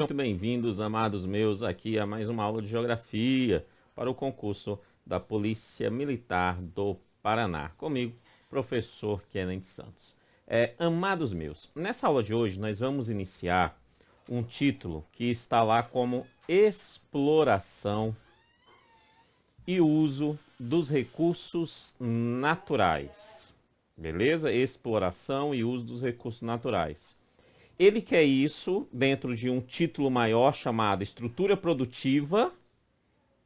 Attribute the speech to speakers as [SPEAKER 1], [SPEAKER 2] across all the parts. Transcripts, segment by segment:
[SPEAKER 1] Muito bem-vindos, amados meus, aqui a mais uma aula de Geografia para o concurso da Polícia Militar do Paraná. Comigo, professor Kennedy Santos. Amados meus, nessa aula de hoje nós vamos iniciar um título que está lá como Exploração e Uso dos Recursos Naturais. Beleza? Exploração e uso dos recursos naturais. Ele quer isso dentro de um título maior chamado Estrutura Produtiva,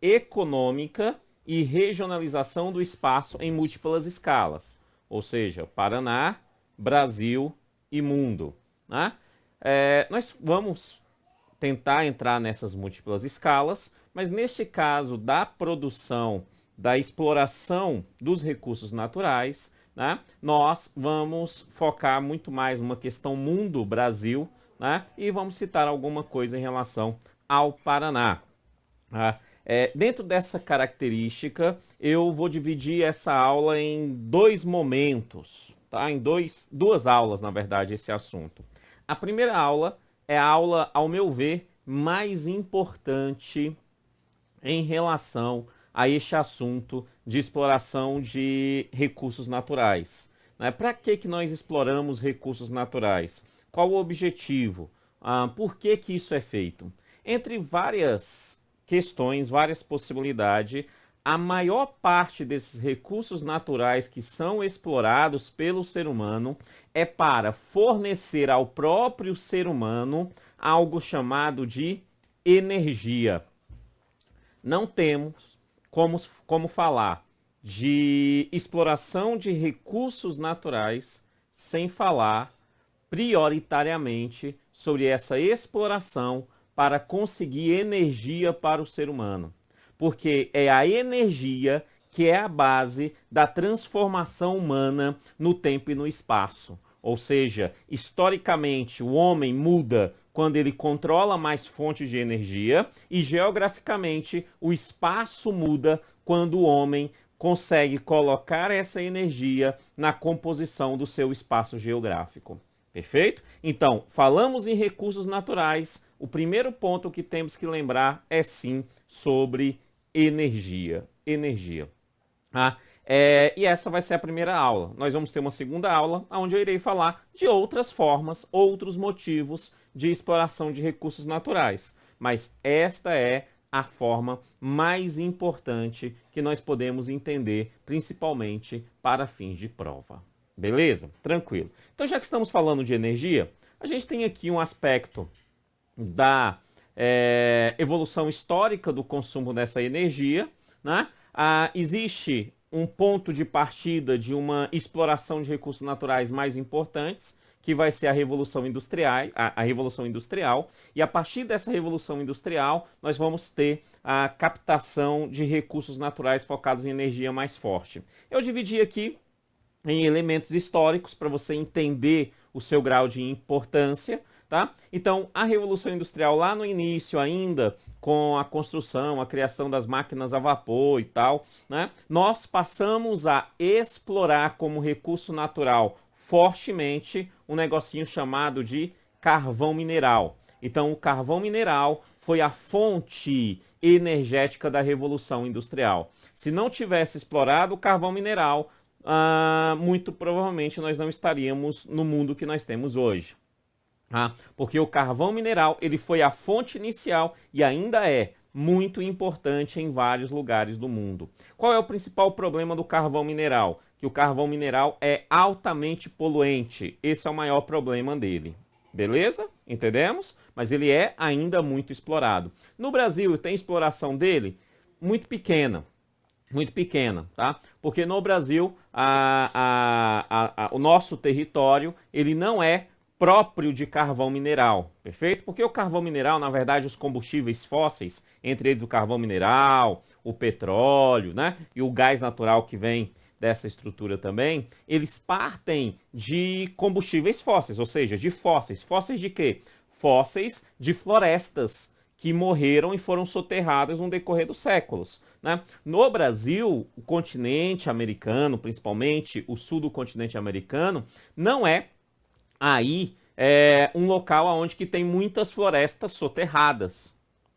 [SPEAKER 1] Econômica e Regionalização do Espaço em Múltiplas Escalas. Ou seja, Paraná, Brasil e Mundo. Né? Nós vamos tentar entrar nessas múltiplas escalas, mas neste caso da produção, da exploração dos recursos naturais, né, nós vamos focar muito mais numa questão mundo-Brasil, né, e vamos citar alguma coisa em relação ao Paraná. Dentro dessa característica, eu vou dividir essa aula em dois momentos, tá? Em duas aulas, na verdade, esse assunto. A primeira aula é a aula, ao meu ver, mais importante em relação a este assunto de exploração de recursos naturais. Né? Para que nós exploramos recursos naturais? Qual o objetivo? Por que isso é feito? Entre várias questões, várias possibilidades, a maior parte desses recursos naturais que são explorados pelo ser humano é para fornecer ao próprio ser humano algo chamado de energia. Não temos como falar de exploração de recursos naturais sem falar prioritariamente sobre essa exploração para conseguir energia para o ser humano. Porque é a energia que é a base da transformação humana no tempo e no espaço. Ou seja, historicamente, o homem muda quando ele controla mais fontes de energia e, geograficamente, o espaço muda quando o homem consegue colocar essa energia na composição do seu espaço geográfico. Perfeito? Então, falamos em recursos naturais. O primeiro ponto que temos que lembrar é sim sobre energia. E essa vai ser a primeira aula. Nós vamos ter uma segunda aula, onde eu irei falar de outras formas, outros motivos de exploração de recursos naturais. Mas esta é a forma mais importante que nós podemos entender, principalmente para fins de prova. Beleza? Tranquilo. Então, já que estamos falando de energia, a gente tem aqui um aspecto da evolução histórica do consumo dessa energia, né? Existe um ponto de partida de uma exploração de recursos naturais mais importantes, que vai ser a Revolução Industrial, Revolução Industrial, e a partir dessa Revolução Industrial, nós vamos ter a captação de recursos naturais focados em energia mais forte. Eu dividi aqui em elementos históricos para você entender o seu grau de importância, tá? Então, a Revolução Industrial lá no início ainda, com a construção, a criação das máquinas a vapor e tal, né? Nós passamos a explorar como recurso natural fortemente um negocinho chamado de carvão mineral. Então, o carvão mineral foi a fonte energética da Revolução Industrial. Se não tivesse explorado o carvão mineral, muito provavelmente nós não estaríamos no mundo que nós temos hoje. Porque o carvão mineral ele foi a fonte inicial e ainda é muito importante em vários lugares do mundo. Qual é o principal problema do carvão mineral? Que o carvão mineral é altamente poluente. Esse é o maior problema dele. Beleza? Entendemos? Mas ele é ainda muito explorado. No Brasil, tem exploração dele muito pequena. Muito pequena, tá? Porque no Brasil, o nosso território, ele não é próprio de carvão mineral, perfeito? Porque o carvão mineral, na verdade, os combustíveis fósseis, entre eles o carvão mineral, o petróleo, né? E o gás natural que vem dessa estrutura também, eles partem de combustíveis fósseis, ou seja, de fósseis. Fósseis de quê? Fósseis de florestas que morreram e foram soterradas no decorrer dos séculos. Né? No Brasil, o continente americano, principalmente o sul do continente americano, não é aí um local onde que tem muitas florestas soterradas,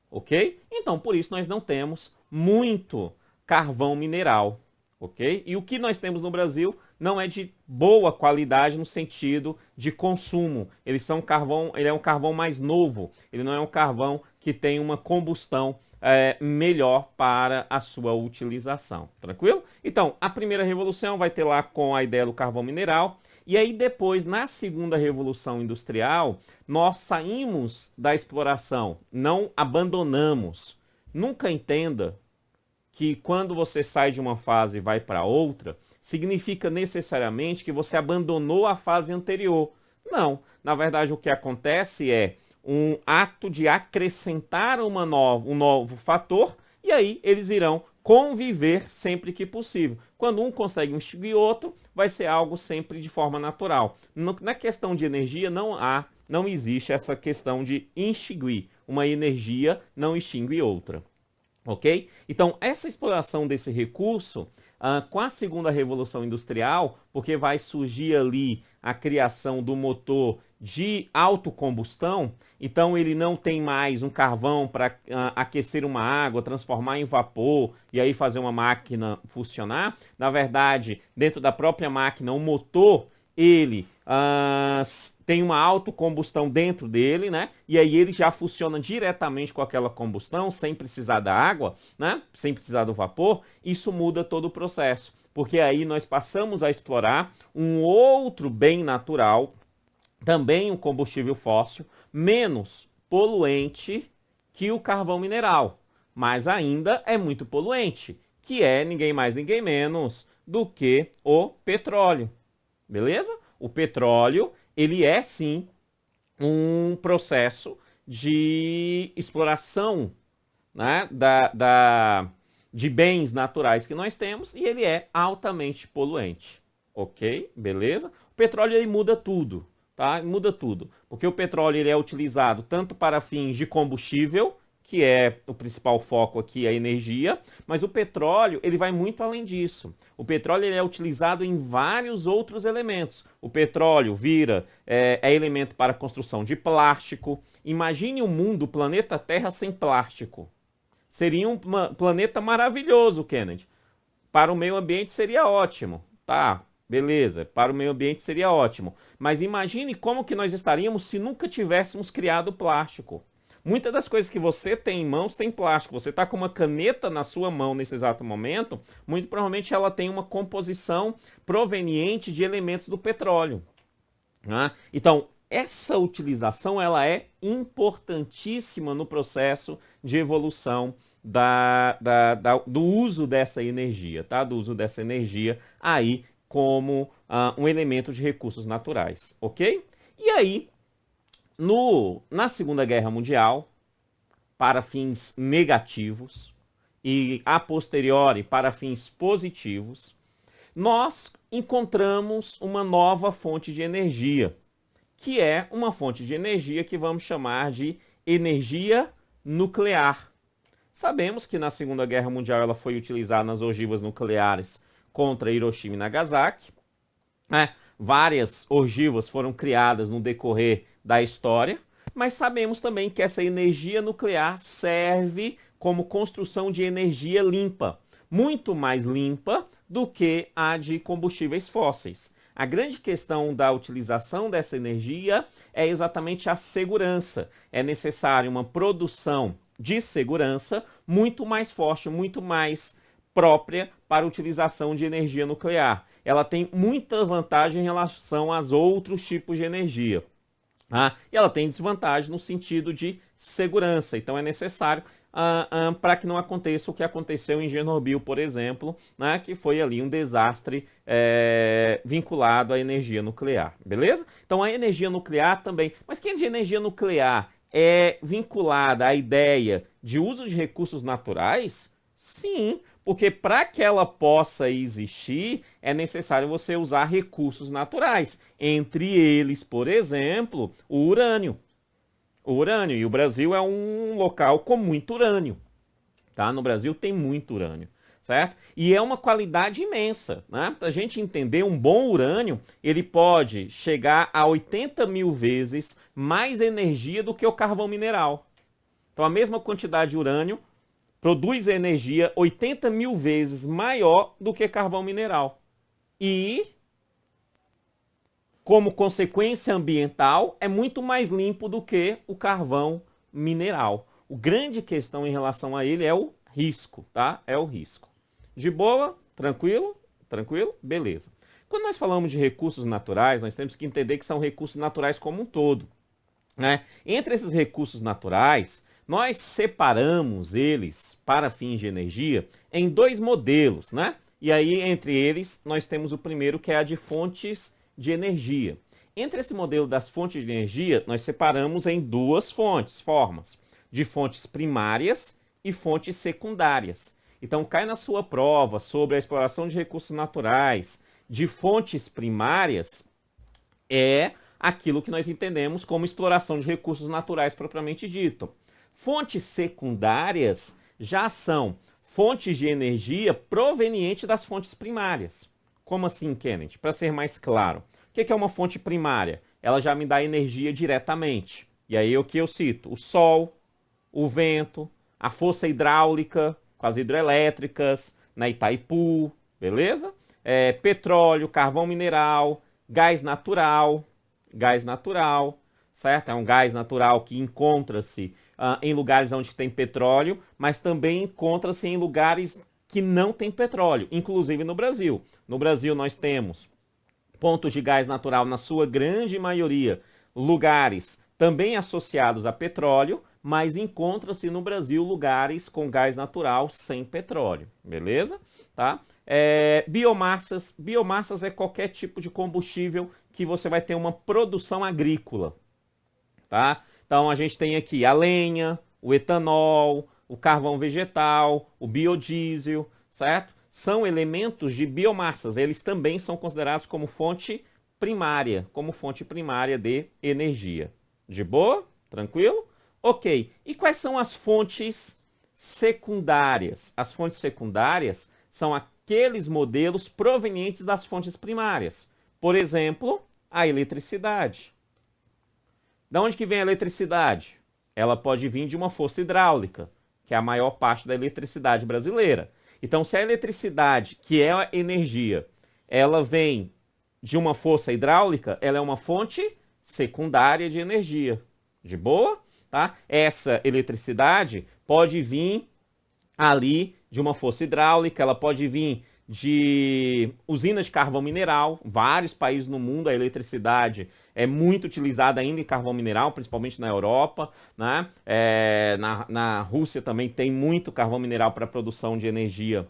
[SPEAKER 1] ok? Então, por isso nós não temos muito carvão mineral, ok? E o que nós temos no Brasil não é de boa qualidade no sentido de consumo. Ele é um carvão mais novo, ele não é um carvão que tem uma combustão melhor para a sua utilização, tranquilo? Então, a primeira revolução vai ter lá com a ideia do carvão mineral, e aí depois, na segunda revolução industrial, nós saímos da exploração, não abandonamos. Nunca entenda que quando você sai de uma fase e vai para outra, significa necessariamente que você abandonou a fase anterior. Não, na verdade o que acontece é um ato de acrescentar um novo fator, e aí eles irão conviver sempre que possível. Quando um consegue extinguir outro, vai ser algo sempre de forma natural. Na questão de energia não existe essa questão de extinguir. Uma energia não extingue outra. Ok? Então, essa exploração desse recurso, com a segunda revolução industrial, porque vai surgir ali a criação do motor de autocombustão, então ele não tem mais um carvão para aquecer uma água, transformar em vapor e aí fazer uma máquina funcionar. Na verdade, dentro da própria máquina, o motor, ele tem uma autocombustão dentro dele, né? E aí ele já funciona diretamente com aquela combustão, sem precisar da água, né? Sem precisar do vapor. Isso muda todo o processo, porque aí nós passamos a explorar um outro bem natural, também um combustível fóssil, menos poluente que o carvão mineral, mas ainda é muito poluente, que é ninguém mais, ninguém menos do que o petróleo. Beleza? O petróleo, ele é sim um processo de exploração, né, de bens naturais que nós temos, e ele é altamente poluente. Ok? Beleza? O petróleo, ele muda tudo, tá? Muda tudo. Porque o petróleo, ele é utilizado tanto para fins de combustível, que é o principal foco aqui, a energia, mas o petróleo, ele vai muito além disso. O petróleo, ele é utilizado em vários outros elementos. O petróleo vira elemento para a construção de plástico. Imagine um mundo, o planeta Terra sem plástico. Seria um planeta maravilhoso, Kennedy. Para o meio ambiente seria ótimo. Tá, beleza, para o meio ambiente seria ótimo. Mas imagine como que nós estaríamos se nunca tivéssemos criado plástico. Muitas das coisas que você tem em mãos tem plástico. Você está com uma caneta na sua mão nesse exato momento, muito provavelmente ela tem uma composição proveniente de elementos do petróleo. Né? Então, essa utilização ela é importantíssima no processo de evolução do uso dessa energia, tá? Do uso dessa energia aí como um elemento de recursos naturais, ok? E aí, na Segunda Guerra Mundial, para fins negativos e a posteriori para fins positivos, nós encontramos uma nova fonte de energia, que é uma fonte de energia que vamos chamar de energia nuclear. Sabemos que na Segunda Guerra Mundial ela foi utilizada nas ogivas nucleares contra Hiroshima e Nagasaki. Várias ogivas foram criadas no decorrer da história, mas sabemos também que essa energia nuclear serve como construção de energia limpa, muito mais limpa do que a de combustíveis fósseis. A grande questão da utilização dessa energia é exatamente a segurança. É necessária uma produção de segurança muito mais forte, muito mais própria para a utilização de energia nuclear. Ela tem muita vantagem em relação aos outros tipos de energia. E ela tem desvantagem no sentido de segurança. Então é necessário para que não aconteça o que aconteceu em Chernobyl, por exemplo, né, que foi ali um desastre vinculado à energia nuclear. Beleza? Então a energia nuclear também. Mas que a energia nuclear é vinculada à ideia de uso de recursos naturais? Sim, porque para que ela possa existir, é necessário você usar recursos naturais. Entre eles, por exemplo, o urânio. O urânio, e o Brasil é um local com muito urânio. Tá? No Brasil tem muito urânio. certo? E é uma qualidade imensa, né? Para a gente entender, um bom urânio, ele pode chegar a 80 mil vezes mais energia do que o carvão mineral. Então, a mesma quantidade de urânio produz energia 80 mil vezes maior do que carvão mineral. E, como consequência ambiental, é muito mais limpo do que o carvão mineral. A grande questão em relação a ele é o risco, tá? É o risco. De boa? Tranquilo? Tranquilo? Beleza. Quando nós falamos de recursos naturais, nós temos que entender que são recursos naturais como um todo, né? Entre esses recursos naturais, nós separamos eles, para fins de energia, em dois modelos, né? E aí, entre eles, nós temos o primeiro, que é a de fontes de energia. Entre esse modelo das fontes de energia, nós separamos em duas formas, de fontes primárias e fontes secundárias. Então, cai na sua prova sobre a exploração de recursos naturais de fontes primárias, é aquilo que nós entendemos como exploração de recursos naturais propriamente dito. Fontes secundárias já são fontes de energia provenientes das fontes primárias. Como assim, Kenneth? Para ser mais claro, o que é uma fonte primária? Ela já me dá energia diretamente. E aí o que eu cito? O sol, o vento, a força hidráulica, com as hidrelétricas, na Itaipu, beleza? Petróleo, carvão mineral, gás natural, certo? É um gás natural que encontra-se em lugares onde tem petróleo, mas também encontra-se em lugares que não tem petróleo, inclusive no Brasil. No Brasil nós temos pontos de gás natural, na sua grande maioria, lugares também associados a petróleo, mas encontra-se no Brasil lugares com gás natural sem petróleo, beleza? Tá? Biomassas é qualquer tipo de combustível que você vai ter uma produção agrícola, tá? Então a gente tem aqui a lenha, o etanol, o carvão vegetal, o biodiesel, certo? São elementos de biomassas, eles também são considerados como fonte primária de energia. De boa? Tranquilo? Ok. E quais são as fontes secundárias? As fontes secundárias são aqueles modelos provenientes das fontes primárias. Por exemplo, a eletricidade. De onde que vem a eletricidade? Ela pode vir de uma força hidráulica, que é a maior parte da eletricidade brasileira. Então, se a eletricidade, que é a energia, ela vem de uma força hidráulica, ela é uma fonte secundária de energia. De boa? Tá? Essa eletricidade pode vir ali de uma força hidráulica, ela pode vir de usinas de carvão mineral. Vários países no mundo a eletricidade é muito utilizada ainda em carvão mineral, principalmente na Europa, né? Na Rússia também tem muito carvão mineral para produção de energia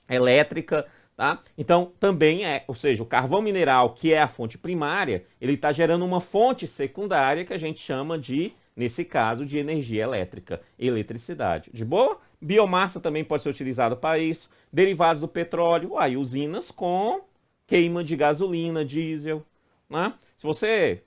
[SPEAKER 1] elétrica, tá? Então também ou seja, o carvão mineral, que é a fonte primária, ele está gerando uma fonte secundária que a gente chama de, nesse caso, de energia elétrica, eletricidade. De boa? Biomassa também pode ser utilizada para isso. Derivados do petróleo, aí usinas com queima de gasolina, diesel, né? Se você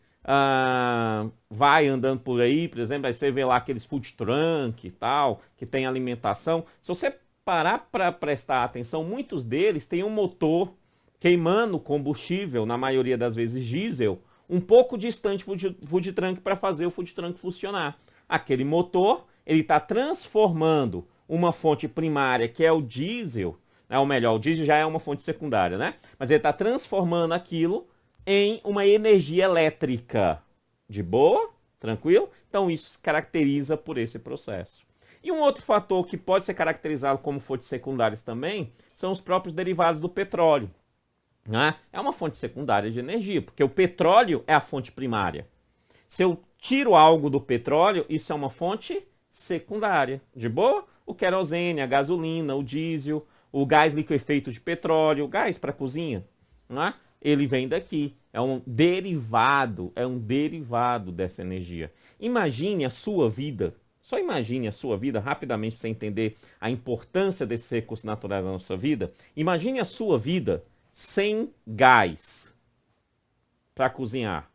[SPEAKER 1] vai andando por aí, por exemplo, aí você vê lá aqueles food truck e tal, que tem alimentação. Se você parar para prestar atenção, muitos deles têm um motor queimando combustível, na maioria das vezes diesel, um pouco distante do food truck para fazer o food truck funcionar. Aquele motor, ele está transformando uma fonte primária, que é o diesel, né? Ou melhor, o diesel já é uma fonte secundária, né? Mas ele está transformando aquilo em uma energia elétrica. De boa? Tranquilo? Então isso se caracteriza por esse processo. E um outro fator que pode ser caracterizado como fontes secundárias também são os próprios derivados do petróleo, né? É uma fonte secundária de energia, porque o petróleo é a fonte primária. Se eu tiro algo do petróleo, isso é uma fonte secundária. De boa? O querosene, a gasolina, o diesel, o gás liquefeito de petróleo, o gás para cozinha, né? Ele vem daqui. É um derivado dessa energia. Imagine a sua vida, só imagine a sua vida, rapidamente para você entender a importância desses recursos naturais na nossa vida. Imagine a sua vida sem gás para cozinhar.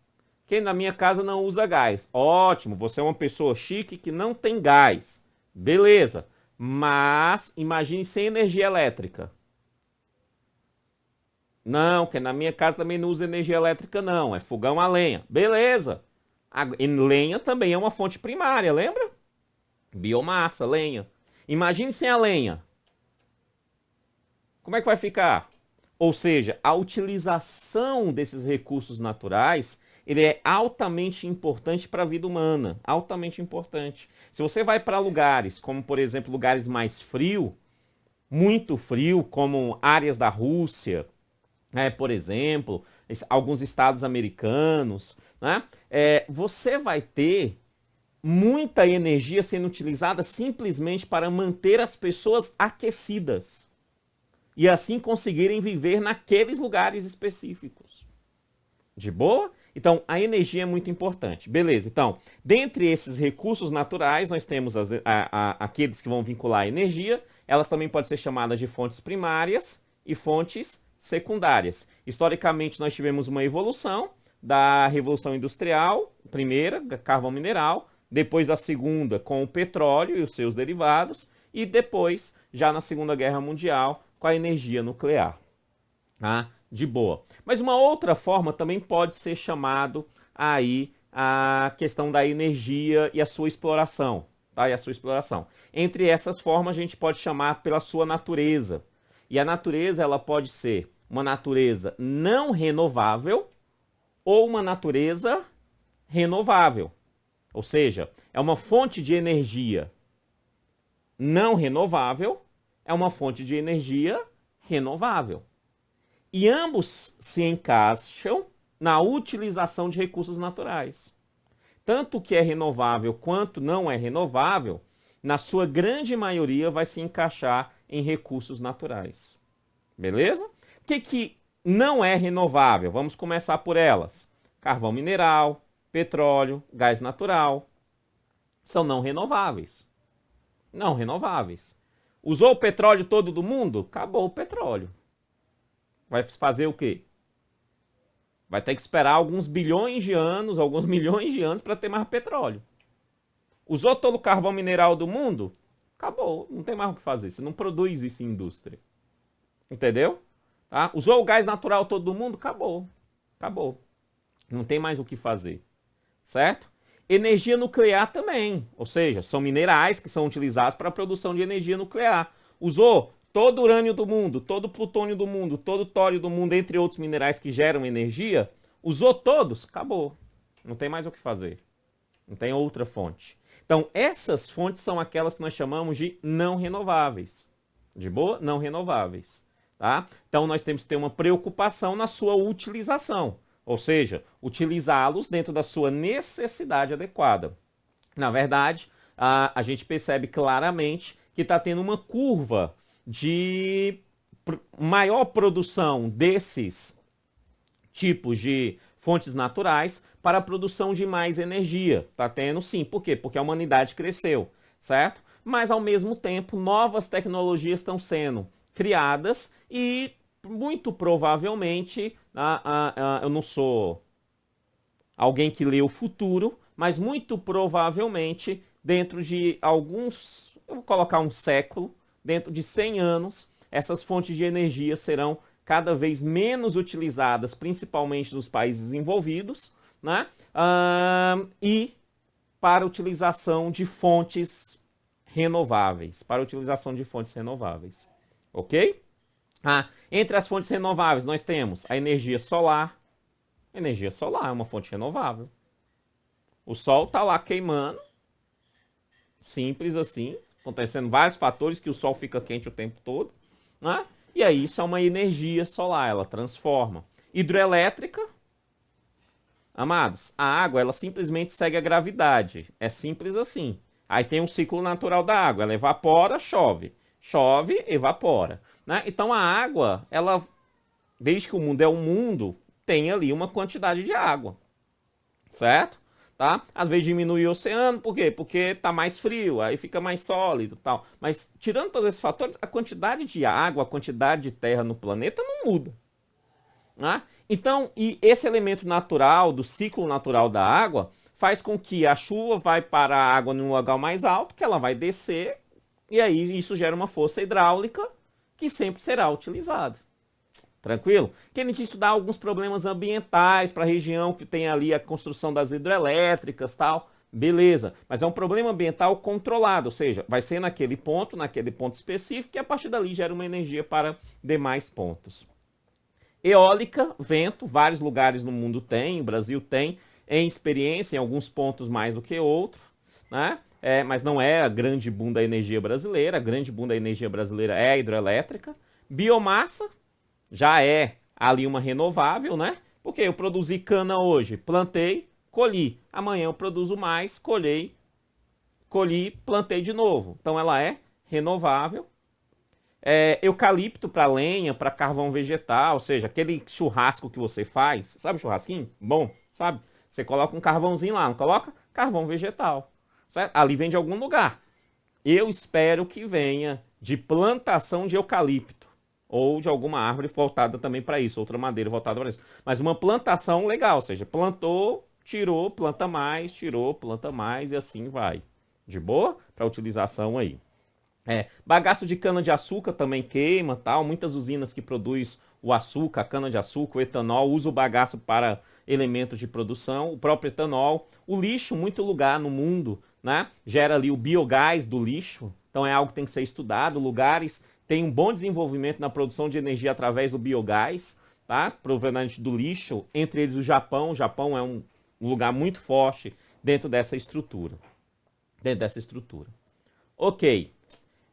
[SPEAKER 1] Quem na minha casa não usa gás? Ótimo, você é uma pessoa chique que não tem gás. Beleza. Mas imagine sem energia elétrica. Não, que na minha casa também não usa energia elétrica não, é fogão a lenha. Beleza. E lenha também é uma fonte primária, lembra? Biomassa, lenha. Imagine sem a lenha. Como é que vai ficar? Ou seja, a utilização desses recursos naturais, ele é altamente importante para a vida humana, altamente importante. Se você vai para lugares, como por exemplo, lugares mais frios, muito frio, como áreas da Rússia, por exemplo, alguns estados americanos, né? Você vai ter muita energia sendo utilizada simplesmente para manter as pessoas aquecidas e assim conseguirem viver naqueles lugares específicos. De boa? Então, a energia é muito importante. Beleza, então, dentre esses recursos naturais, nós temos aqueles que vão vincular a energia, elas também podem ser chamadas de fontes primárias e fontes secundárias. Historicamente, nós tivemos uma evolução da Revolução Industrial, primeira, carvão mineral, depois da segunda, com o petróleo e os seus derivados, e depois, já na Segunda Guerra Mundial, com a energia nuclear. De boa. Mas uma outra forma também pode ser chamado aí a questão da energia e a sua exploração. E a sua exploração. Entre essas formas, a gente pode chamar pela sua natureza. E a natureza, ela pode ser uma natureza não renovável ou uma natureza renovável. Ou seja, é uma fonte de energia não renovável, é uma fonte de energia renovável. E ambos se encaixam na utilização de recursos naturais. Tanto o que é renovável quanto não é renovável, na sua grande maioria vai se encaixar em recursos naturais. Beleza? O que não é renovável? Vamos começar por elas. Carvão mineral, petróleo, gás natural. São não renováveis. Não renováveis. Usou o petróleo todo do mundo? Acabou o petróleo. Vai fazer o quê? Vai ter que esperar alguns bilhões de anos, alguns milhões de anos para ter mais petróleo. Usou todo o carvão mineral do mundo? Acabou, não tem mais o que fazer. Você não produz isso em indústria. Entendeu? Tá? Usou o gás natural todo do mundo? Acabou. Acabou. Não tem mais o que fazer. Certo? Energia nuclear também. Ou seja, são minerais que são utilizados para a produção de energia nuclear. Usou todo o urânio do mundo, todo o plutônio do mundo, todo o tório do mundo, entre outros minerais que geram energia. Usou todos? Acabou. Não tem mais o que fazer. Não tem outra fonte. Então, essas fontes são aquelas que nós chamamos de não renováveis. De boa? Não renováveis. Tá? Então, nós temos que ter uma preocupação na sua utilização. Ou seja, utilizá-los dentro da sua necessidade adequada. Na verdade, a gente percebe claramente que está tendo uma curva de maior produção desses tipos de fontes naturais para a produção de mais energia. Está tendo sim. Por quê? Porque a humanidade cresceu, certo? Mas, ao mesmo tempo, novas tecnologias estão sendo criadas e, muito provavelmente, eu não sou alguém que lê o futuro, mas muito provavelmente, dentro de alguns, eu vou colocar um século, dentro de 100 anos, essas fontes de energia serão cada vez menos utilizadas, principalmente nos países desenvolvidos, né? E para utilização de fontes renováveis. Ok? Entre as fontes renováveis, nós temos a energia solar. Energia solar é uma fonte renovável. O sol está lá queimando. Simples assim. Acontecendo vários fatores que o sol fica quente o tempo todo. Né? E aí isso é uma energia solar. Ela transforma. Hidroelétrica. Amados, a água ela simplesmente segue a gravidade. É simples assim. Aí tem um ciclo natural da água. Ela evapora, chove. Chove, evapora. Né? Então a água, ela, desde que o mundo é um mundo, tem ali uma quantidade de água. Certo? Tá? Às vezes diminui o oceano, por quê? Porque está mais frio, aí fica mais sólido e tal. Mas tirando todos esses fatores, a quantidade de água, a quantidade de terra no planeta não muda. Né? Então, e esse elemento natural, do ciclo natural da água, faz com que a chuva vai para a água num lugar mais alto, que ela vai descer E aí isso gera uma força hidráulica que sempre será utilizada. Tranquilo? Que a gente estudar alguns problemas ambientais para a região que tem ali a construção das hidrelétricas e tal. Beleza, mas é um problema ambiental controlado, ou seja, vai ser naquele ponto específico, e a partir dali gera uma energia para demais pontos. Eólica, vento, vários lugares no mundo tem, o Brasil tem, em experiência, em alguns pontos mais do que outros, né? Mas não é a grande boom da energia brasileira, a grande boom da energia brasileira é a hidrelétrica. Biomassa, já é ali uma renovável, né? Porque eu produzi cana hoje, plantei, colhi. Amanhã eu produzo mais, colhi, plantei de novo. Então ela é renovável. Eucalipto para lenha, para carvão vegetal, ou seja, aquele churrasco que você faz, sabe o churrasquinho? Bom, sabe? Você coloca um carvãozinho lá, não coloca? Carvão vegetal, certo? Ali vem de algum lugar. Eu espero que venha de plantação de eucalipto, ou de alguma árvore voltada também para isso, outra madeira voltada para isso. Mas uma plantação legal, ou seja, plantou, tirou, planta mais, tirou, planta mais, e assim vai. De boa? Para utilização aí. Bagaço de cana-de-açúcar também queima, tal. Muitas usinas que produzem o açúcar, a cana-de-açúcar, o etanol, usam o bagaço para elementos de produção, o próprio etanol. O lixo, muito lugar no mundo, né, gera ali o biogás do lixo, então é algo que tem que ser estudado. Lugares têm um bom desenvolvimento na produção de energia através do biogás, tá, proveniente do lixo, entre eles o Japão. O Japão é um lugar muito forte dentro dessa estrutura. Ok.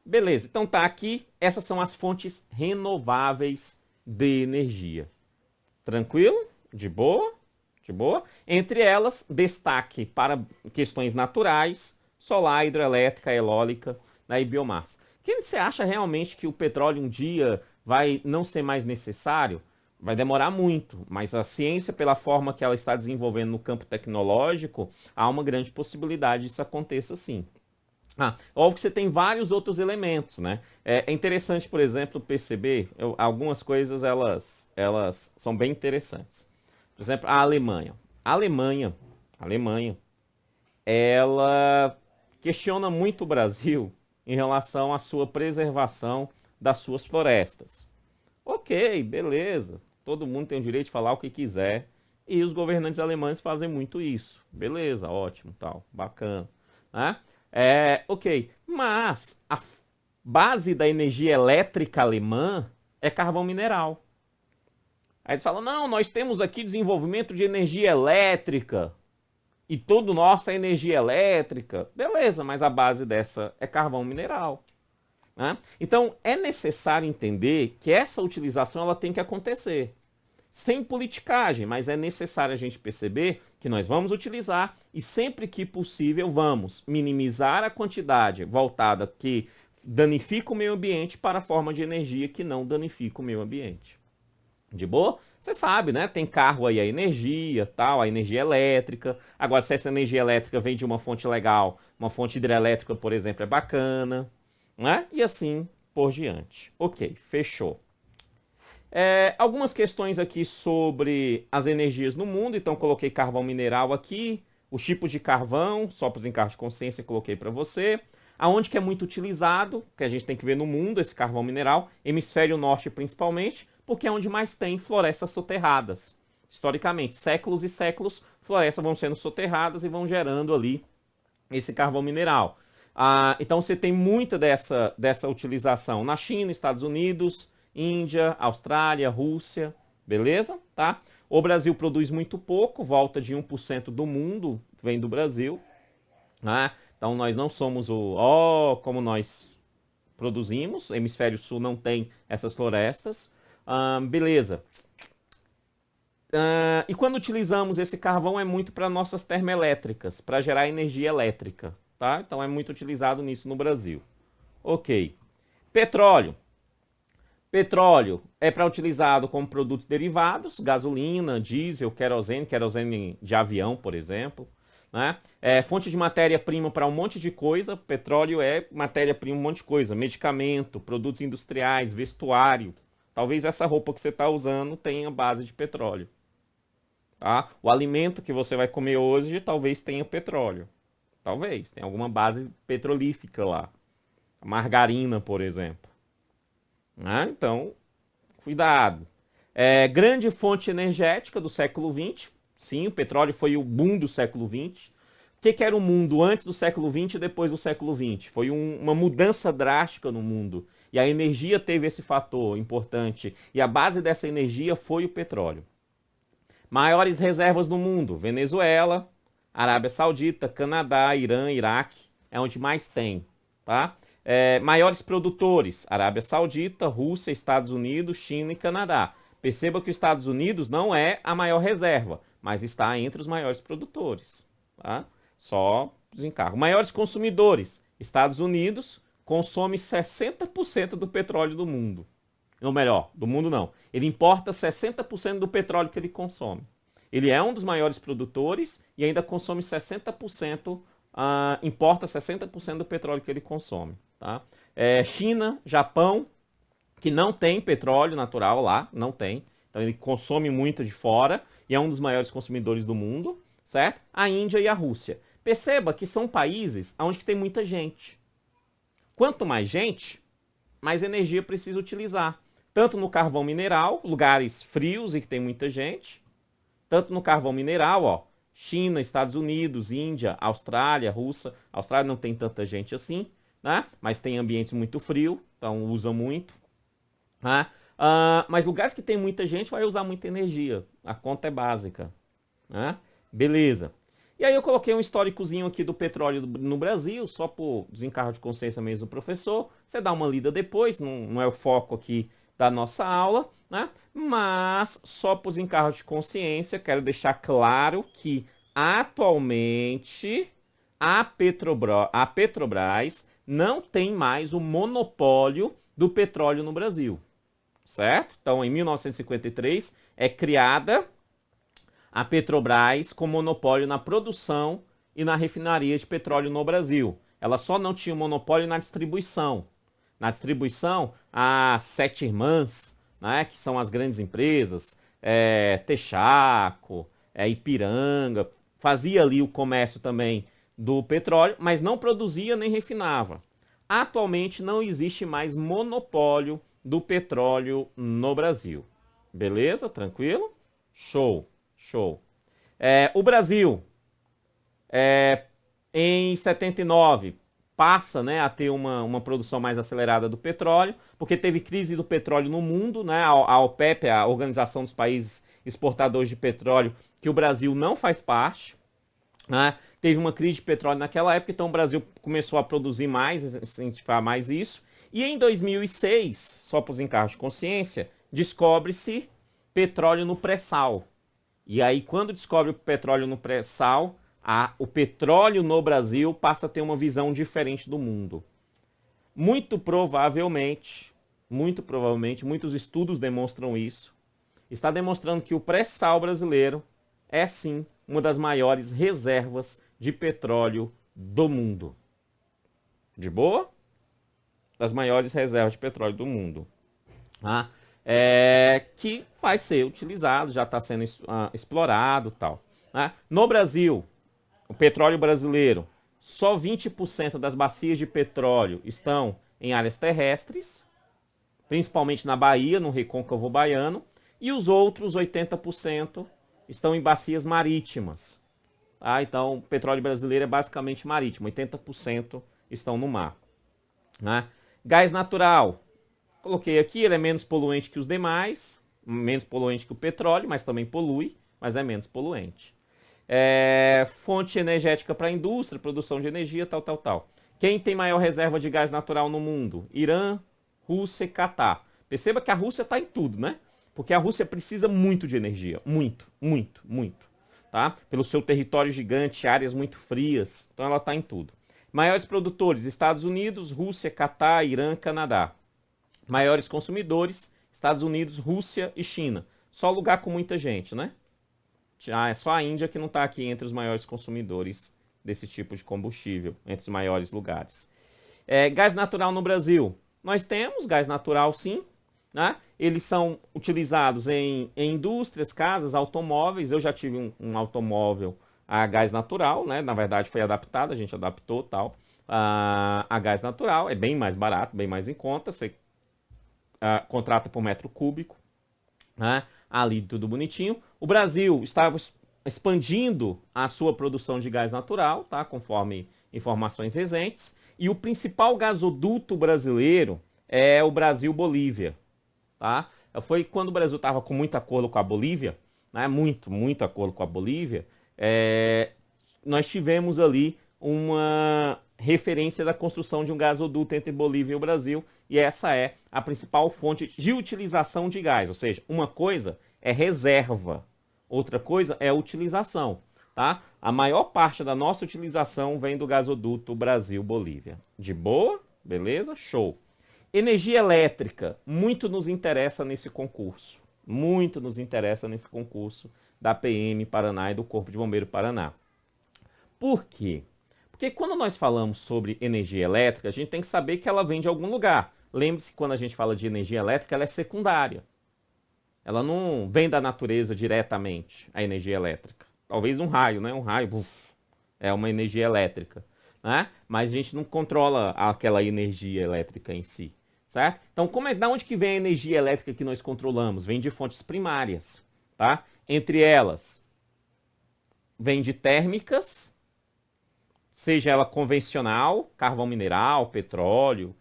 [SPEAKER 1] Beleza, então tá aqui, essas são as fontes renováveis de energia. Tranquilo? De boa? De boa? Entre elas, destaque para questões naturais, solar, hidrelétrica, eólica, né, e biomassa. Quem você acha realmente que o petróleo um dia vai não ser mais necessário? Vai demorar muito, mas a ciência, pela forma que ela está desenvolvendo no campo tecnológico, há uma grande possibilidade disso aconteça sim. Óbvio que você tem vários outros elementos, né? É interessante, por exemplo, perceber, algumas coisas elas são bem interessantes. Por exemplo, a Alemanha. A Alemanha, ela questiona muito o Brasil em relação à sua preservação das suas florestas. Ok, beleza. Todo mundo tem o direito de falar o que quiser. E os governantes alemães fazem muito isso. Beleza, ótimo, tal, bacana. Né? Ok, mas a base da energia elétrica alemã é carvão mineral. Aí eles falam, não, nós temos aqui desenvolvimento de energia elétrica e tudo nosso é energia elétrica. Beleza, mas a base dessa é carvão mineral. Né? Então é necessário entender que essa utilização ela tem que acontecer. Sem politicagem, mas é necessário a gente perceber que nós vamos utilizar e sempre que possível vamos minimizar a quantidade voltada que danifica o meio ambiente para a forma de energia que não danifica o meio ambiente. De boa? Você sabe, né? Tem carro aí a energia, tal, a energia elétrica. Agora, se essa energia elétrica vem de uma fonte legal, uma fonte hidrelétrica, por exemplo, é bacana, né? E assim por diante. Ok, fechou. Algumas questões aqui sobre as energias no mundo, então coloquei carvão mineral aqui, o tipo de carvão, só para os encargos de consciência coloquei para você. Aonde que é muito utilizado, que a gente tem que ver no mundo esse carvão mineral, hemisfério norte principalmente, porque é onde mais tem florestas soterradas. Historicamente, séculos e séculos, florestas vão sendo soterradas e vão gerando ali esse carvão mineral. Então você tem muita dessa utilização na China, Estados Unidos, Índia, Austrália, Rússia, beleza? Tá? O Brasil produz muito pouco, volta de 1% do mundo vem do Brasil. Né? Então nós não somos como nós produzimos, o hemisfério sul não tem essas florestas. Beleza. E quando utilizamos esse carvão é muito para nossas termoelétricas, para gerar energia elétrica. Tá? Então é muito utilizado nisso no Brasil. Ok. Petróleo. Petróleo é para utilizado como produtos derivados, gasolina, diesel, querosene de avião, por exemplo. Né? Fonte de matéria-prima para um monte de coisa. Petróleo é matéria-prima um monte de coisa. Medicamento, produtos industriais, vestuário. Talvez essa roupa que você está usando tenha base de petróleo. Tá? O alimento que você vai comer hoje talvez tenha petróleo. Talvez, tem alguma base petrolífica lá. A margarina, por exemplo. Né? Então, cuidado. Grande fonte energética do século XX. Sim, o petróleo foi o boom do século XX. O que era o mundo antes do século XX e depois do século XX? Foi uma mudança drástica no mundo. E a energia teve esse fator importante. E a base dessa energia foi o petróleo. Maiores reservas no mundo: Venezuela, Arábia Saudita, Canadá, Irã, Iraque. É onde mais tem. Tá? Maiores produtores: Arábia Saudita, Rússia, Estados Unidos, China e Canadá. Perceba que os Estados Unidos não é a maior reserva, mas está entre os maiores produtores. Tá? Só desencargo. Maiores consumidores: Estados Unidos consome 60% do petróleo do mundo. Ou melhor, do mundo não. Ele importa 60% do petróleo que ele consome. Ele é um dos maiores produtores e ainda consome 60%, importa 60% do petróleo que ele consome. Tá? China, Japão, que não tem petróleo natural lá, não tem. Então ele consome muito de fora e é um dos maiores consumidores do mundo, certo? A Índia e a Rússia. Perceba que são países onde tem muita gente. Quanto mais gente, mais energia precisa utilizar. Tanto no carvão mineral, lugares frios e que tem muita gente, tanto no carvão mineral, ó, China, Estados Unidos, Índia, Austrália, Rússia. A Austrália não tem tanta gente assim, né? Mas tem ambientes muito frios, então usa muito. Né? Mas lugares que tem muita gente vai usar muita energia. A conta é básica. Né? Beleza. E aí eu coloquei um históricozinho aqui do petróleo no Brasil, só por desencargo de consciência mesmo do professor. Você dá uma lida depois, não é o foco aqui da nossa aula, né? Mas só por desencargo de consciência, quero deixar claro que atualmente a Petrobras não tem mais o monopólio do petróleo no Brasil. Certo? Então, em 1953, é criada a Petrobras com monopólio na produção e na refinaria de petróleo no Brasil. Ela só não tinha monopólio na distribuição. Na distribuição, as Sete Irmãs, né, que são as grandes empresas, Texaco, Ipiranga, fazia ali o comércio também do petróleo, mas não produzia nem refinava. Atualmente não existe mais monopólio do petróleo no Brasil. Beleza? Tranquilo? Show, show. O Brasil, em 79, passa, né, a ter uma produção mais acelerada do petróleo, porque teve crise do petróleo no mundo, né, a OPEP, a Organização dos Países Exportadores de Petróleo, que o Brasil não faz parte, né, teve uma crise de petróleo naquela época, então o Brasil começou a produzir mais, incentivar mais isso, e em 2006, só para os encargos de consciência, descobre-se petróleo no pré-sal. E aí, quando descobre o petróleo no pré-sal, o petróleo no Brasil passa a ter uma visão diferente do mundo. Muito provavelmente, muitos estudos demonstram isso, está demonstrando que o pré-sal brasileiro é sim uma das maiores reservas de petróleo do mundo. De boa? Das maiores reservas de petróleo do mundo. Tá? Que vai ser utilizado, já está sendo explorado e tal. Né? No Brasil, o petróleo brasileiro, só 20% das bacias de petróleo estão em áreas terrestres, principalmente na Bahia, no Recôncavo Baiano, e os outros 80% estão em bacias marítimas. Tá? Então, o petróleo brasileiro é basicamente marítimo, 80% estão no mar. Né? Gás natural, coloquei aqui, ele é menos poluente que os demais, menos poluente que o petróleo, mas também polui, mas é menos poluente. Fonte energética para a indústria, produção de energia, tal. Quem tem maior reserva de gás natural no mundo? Irã, Rússia e Catar. Perceba que a Rússia está em tudo, né? Porque a Rússia precisa muito de energia, muito. Tá? Pelo seu território gigante, áreas muito frias, então ela está em tudo. Maiores produtores: Estados Unidos, Rússia, Catar, Irã, Canadá. Maiores consumidores: Estados Unidos, Rússia e China. Só lugar com muita gente, né? É só a Índia que não está aqui entre os maiores consumidores desse tipo de combustível, entre os maiores lugares. Gás natural no Brasil. Nós temos gás natural, sim. Né? Eles são utilizados em indústrias, casas, automóveis. Eu já tive um automóvel a gás natural, né? Na verdade foi adaptado, a gente adaptou tal. a gás natural, é bem mais barato, bem mais em conta, você contrata por metro cúbico, né? Ali tudo bonitinho. O Brasil estava expandindo a sua produção de gás natural, tá? Conforme informações recentes. E o principal gasoduto brasileiro é o Brasil-Bolívia, tá? Foi quando o Brasil estava com muito acordo com a Bolívia, né? Muito acordo com a Bolívia, nós tivemos ali uma referência da construção de um gasoduto entre Bolívia e o Brasil, e essa é a principal fonte de utilização de gás, ou seja, uma coisa é reserva, outra coisa é utilização, tá? A maior parte da nossa utilização vem do gasoduto Brasil-Bolívia. De boa? Beleza? Show. Energia elétrica, muito nos interessa nesse concurso. Muito nos interessa nesse concurso da PM Paraná e do Corpo de Bombeiro Paraná. Por quê? Porque quando nós falamos sobre energia elétrica, a gente tem que saber que ela vem de algum lugar. Lembre-se que quando a gente fala de energia elétrica, ela é secundária. Ela não vem da natureza diretamente, a energia elétrica. Talvez um raio, né? Um raio é uma energia elétrica, né? Mas a gente não controla aquela energia elétrica em si, certo? Então, da onde que vem a energia elétrica que nós controlamos? Vem de fontes primárias, tá? Entre elas, vem de térmicas, seja ela convencional, carvão mineral, petróleo,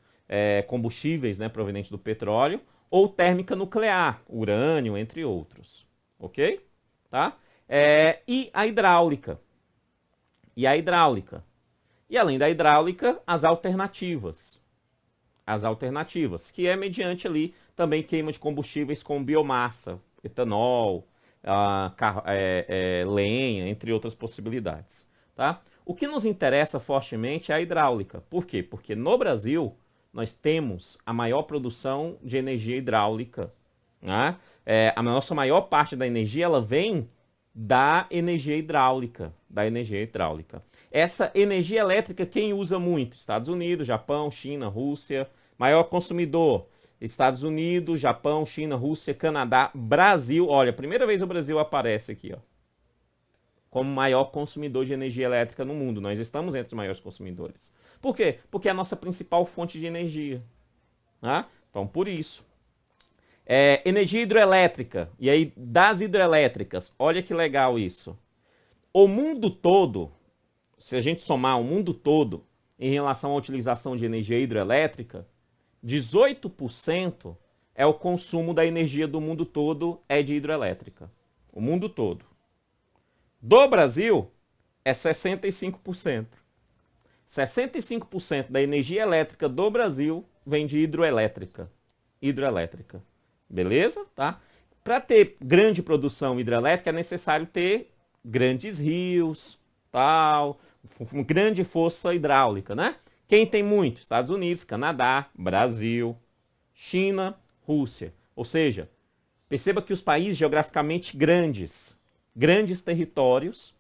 [SPEAKER 1] combustíveis, né, provenientes do petróleo, ou térmica nuclear, urânio, entre outros, ok? Tá? E a hidráulica. E a hidráulica. E além da hidráulica, as alternativas. As alternativas, que é mediante ali também queima de combustíveis com biomassa, etanol, lenha, entre outras possibilidades. Tá? O que nos interessa fortemente é a hidráulica. Por quê? Porque no Brasil nós temos a maior produção de energia hidráulica. Né? A nossa maior parte da energia ela vem da energia hidráulica. Essa energia elétrica quem usa muito? Estados Unidos, Japão, China, Rússia. Maior consumidor? Estados Unidos, Japão, China, Rússia, Canadá, Brasil. Olha, a primeira vez o Brasil aparece aqui, ó, como maior consumidor de energia elétrica no mundo. Nós estamos entre os maiores consumidores. Por quê? Porque é a nossa principal fonte de energia. Né? Então, por isso. Energia hidroelétrica. E aí, das hidrelétricas, olha que legal isso. O mundo todo, se a gente somar o mundo todo em relação à utilização de energia hidroelétrica, 18% é o consumo da energia do mundo todo é de hidroelétrica. O mundo todo. Do Brasil, é 65%. 65% da energia elétrica do Brasil vem de hidroelétrica. Beleza? Tá? Para ter grande produção hidrelétrica é necessário ter grandes rios, tal, grande força hidráulica, né? Quem tem muito? Estados Unidos, Canadá, Brasil, China, Rússia. Ou seja, perceba que os países geograficamente grandes territórios,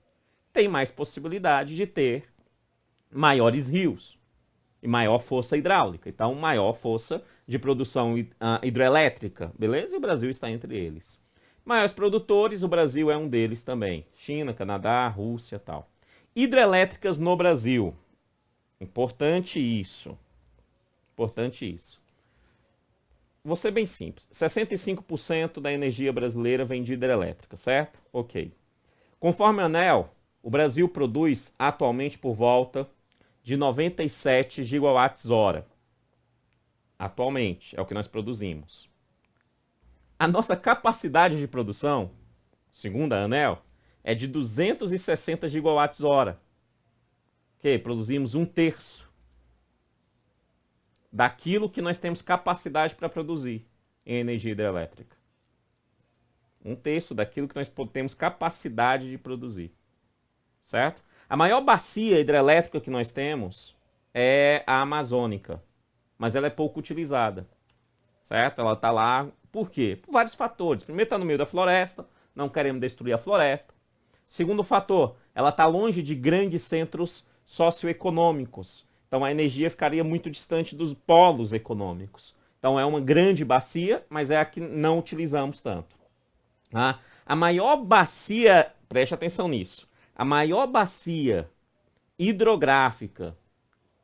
[SPEAKER 1] têm mais possibilidade de ter maiores rios e maior força hidráulica. Então, maior força de produção hidrelétrica, beleza? E o Brasil está entre eles. Maiores produtores, o Brasil é um deles também. China, Canadá, Rússia e tal. Hidrelétricas no Brasil. Importante isso. Vou ser bem simples. 65% da energia brasileira vem de hidrelétrica, certo? Ok. Conforme a ANEEL, o Brasil produz atualmente por volta de 97 gigawatts-hora. Atualmente, é o que nós produzimos. A nossa capacidade de produção, segundo a ANEEL, é de 260 gigawatts-hora. Ok, produzimos 1/3 daquilo que nós temos capacidade para produzir em energia hidrelétrica. 1/3 daquilo que nós temos capacidade de produzir. Certo? A maior bacia hidrelétrica que nós temos é a amazônica, mas ela é pouco utilizada. Certo? Ela está lá, por quê? Por vários fatores. Primeiro, está no meio da floresta, não queremos destruir a floresta. Segundo fator, ela está longe de grandes centros socioeconômicos. Então a energia ficaria muito distante dos polos econômicos. Então é uma grande bacia, mas é a que não utilizamos tanto. A maior bacia, preste atenção nisso, a maior bacia hidrográfica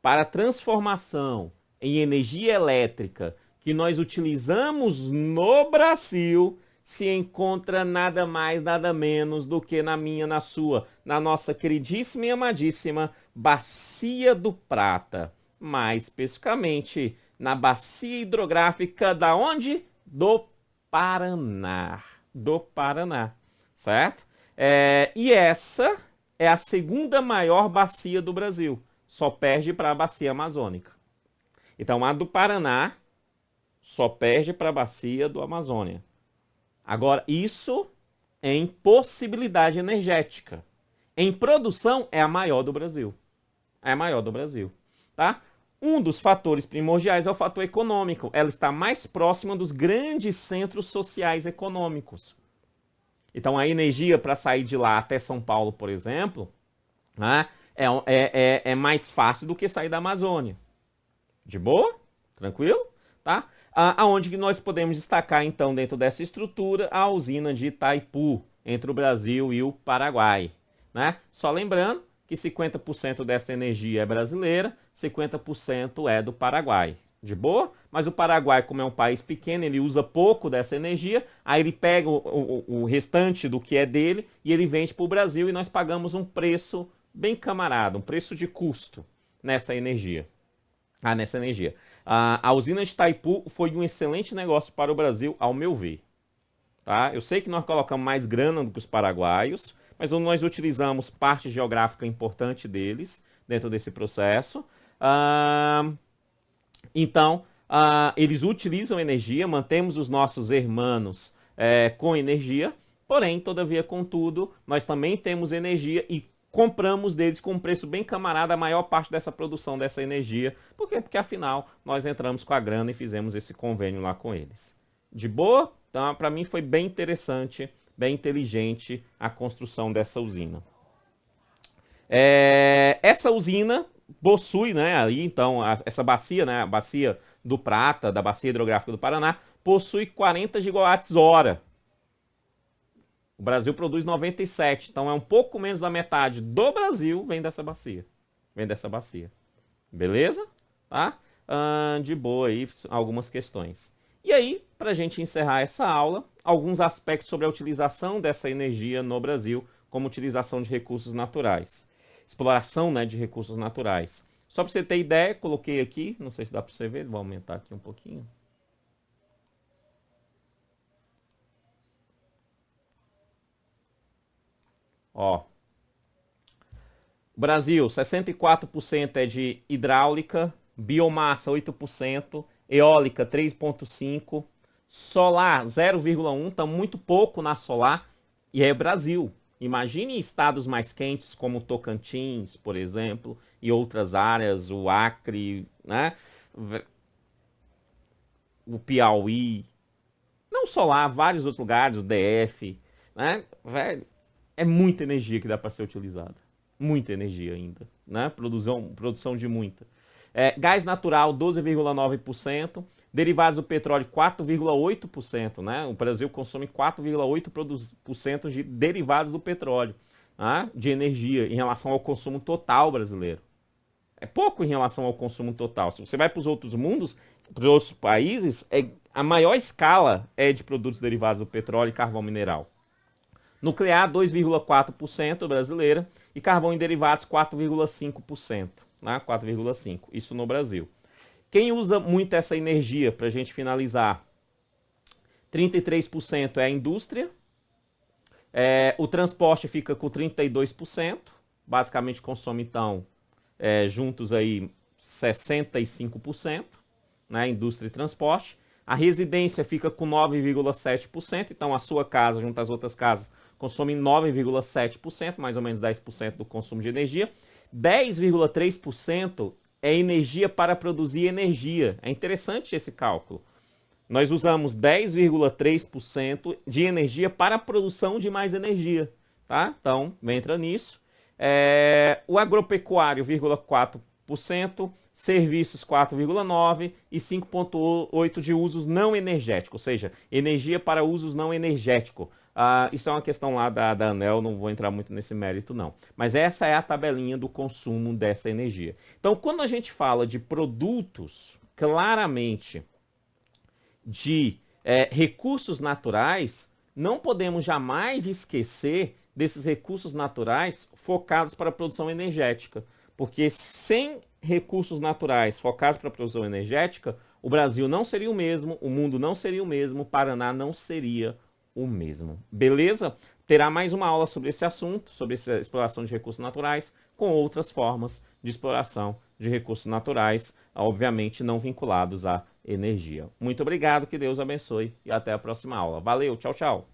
[SPEAKER 1] para a transformação em energia elétrica que nós utilizamos no Brasil se encontra nada mais, nada menos do que na minha, na sua, na nossa queridíssima e amadíssima Bacia do Prata. Mais especificamente, na bacia hidrográfica da onde? Do Paraná. Do Paraná, certo? E essa é a segunda maior bacia do Brasil. Só perde para a bacia amazônica. Então, a do Paraná só perde para a bacia do Amazônia. Agora, isso em possibilidade energética. Em produção, é a maior do Brasil. É a maior do Brasil, tá? Um dos fatores primordiais é o fator econômico. Ela está mais próxima dos grandes centros sociais econômicos. Então, a energia para sair de lá até São Paulo, por exemplo, né, é mais fácil do que sair da Amazônia. De boa? Tranquilo? Tá? Aonde que nós podemos destacar, então, dentro dessa estrutura, a usina de Itaipu, entre o Brasil e o Paraguai. Né? Só lembrando que 50% dessa energia é brasileira, 50% é do Paraguai. De boa? Mas o Paraguai, como é um país pequeno, ele usa pouco dessa energia, aí ele pega o restante do que é dele e ele vende para o Brasil e nós pagamos um preço bem camarada, um preço de custo nessa energia. A usina de Itaipu foi um excelente negócio para o Brasil, ao meu ver. Tá? Eu sei que nós colocamos mais grana do que os paraguaios, mas nós utilizamos parte geográfica importante deles dentro desse processo. Então, eles utilizam energia, mantemos os nossos irmãos com energia, porém, todavia, contudo, nós também temos energia e compramos deles com um preço bem camarada a maior parte dessa produção dessa energia. Por quê? Porque afinal nós entramos com a grana e fizemos esse convênio lá com eles. De boa? Então, para mim foi bem interessante, bem inteligente a construção dessa usina. Essa usina possui, né, aí então, essa bacia, né, a bacia do Prata, da bacia hidrográfica do Paraná, possui 40 gigawatts-hora. O Brasil produz 97, então é um pouco menos da metade do Brasil vem dessa bacia. Beleza? Tá? De boa aí, algumas questões. E aí, para a gente encerrar essa aula, alguns aspectos sobre a utilização dessa energia no Brasil, como utilização de recursos naturais. Exploração, né, de recursos naturais. Só para você ter ideia, coloquei aqui, não sei se dá para você ver, vou aumentar aqui um pouquinho. Ó, Brasil, 64% é de hidráulica, biomassa 8%, eólica 3,5%, solar 0,1%, está muito pouco na solar, e é Brasil. Imagine estados mais quentes como Tocantins, por exemplo, e outras áreas, o Acre, né? O Piauí, não solar, vários outros lugares, o DF, né? É muita energia que dá para ser utilizada. Muita energia ainda, né? Produção de muita. Gás natural, 12,9%. Derivados do petróleo, 4,8%. Né? O Brasil consome 4,8% de derivados do petróleo, né? De energia em relação ao consumo total brasileiro. É pouco em relação ao consumo total. Se você vai para os outros mundos, para os outros países, a maior escala é de produtos derivados do petróleo e carvão mineral. Nuclear, 2,4% brasileira e carvão em derivados, 4,5%. Né? 4,5%. Isso no Brasil. Quem usa muito essa energia, para a gente finalizar, 33% é a indústria. O transporte fica com 32%. Basicamente consome, então, juntos aí 65%. Né? Indústria e transporte. A residência fica com 9,7%. Então, a sua casa, junto às outras casas, consome 9,7%, mais ou menos 10% do consumo de energia. 10,3% é energia para produzir energia. É interessante esse cálculo. Nós usamos 10,3% de energia para a produção de mais energia. Tá? Então, entra nisso. O agropecuário, 0,4%. Serviços 4,9% e 5,8% de usos não energéticos, ou seja, energia para usos não energéticos. Isso é uma questão lá da ANEEL, não vou entrar muito nesse mérito, não. Mas essa é a tabelinha do consumo dessa energia. Então, quando a gente fala de produtos, claramente, de recursos naturais, não podemos jamais esquecer desses recursos naturais focados para a produção energética. Porque sem recursos naturais focados para a produção energética, o Brasil não seria o mesmo, o mundo não seria o mesmo, o Paraná não seria o mesmo. Beleza? Terá mais uma aula sobre esse assunto, sobre essa exploração de recursos naturais, com outras formas de exploração de recursos naturais, obviamente não vinculados à energia. Muito obrigado, que Deus abençoe e até a próxima aula. Valeu, tchau, tchau.